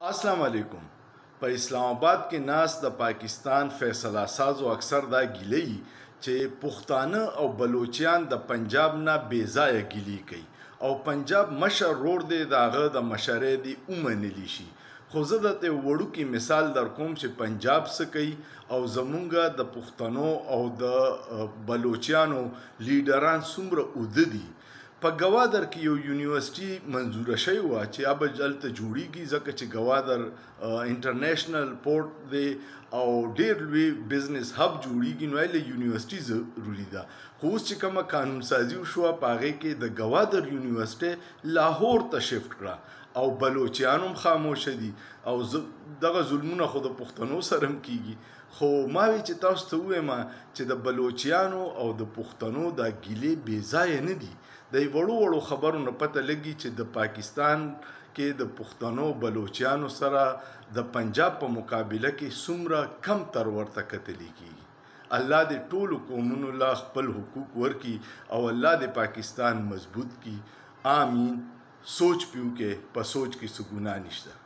अस्सलाम वालेकुम। په اسلام آباد کې ناس د پاکستان فیصله سازو اکثر دا ګیلي چې پښتانه او بلوچیان د پنجاب نه بیځایه ګیلي کوي او پنجاب مشر روړ دی داغه د مشرې دی اومنلی شي. خو زه د ته وړوکی مثال در کوم چې پنجاب څه کوي او زمونږ د پښتنو او د بلوچیانو لیډران څومره اوده دي. په ګوادر کې یو یونیورسيټي منظوره شوی و چې اب جلته جوړیږي ځکه چې ګوادر انټرنیشنل پورت دی او ډیر لوی بزنس هب جوړیږي نو له یونیورسيټي ضروري ده. خو اوس چې کومه قانون سازي وشوه په هغې کې د ګوادر یونیورسيټي لاهور ته شفټ کړه او بلوچیان هم خاموشه دي او دغه ظلمونه خو د پښتنو سره هم کیږي. خو ما وی چې تاسو ته ووایم چې د بلوچیانو او د پښتنو دا ګیلې بېځایه نه دي. د وړو خبرو نه پته لګي چې د پاکستان کې د پښتنو بلوچیانو سره د پنجاب په مقابله کې څومره کم تر ورته کتلی کیږي. الله دې ټولو قومونو لا خپل حقوق ورکي او الله دې پاکستان مضبوط کی. آمین. سوچ پیو کې په سوچ کې څه ګناه نشته.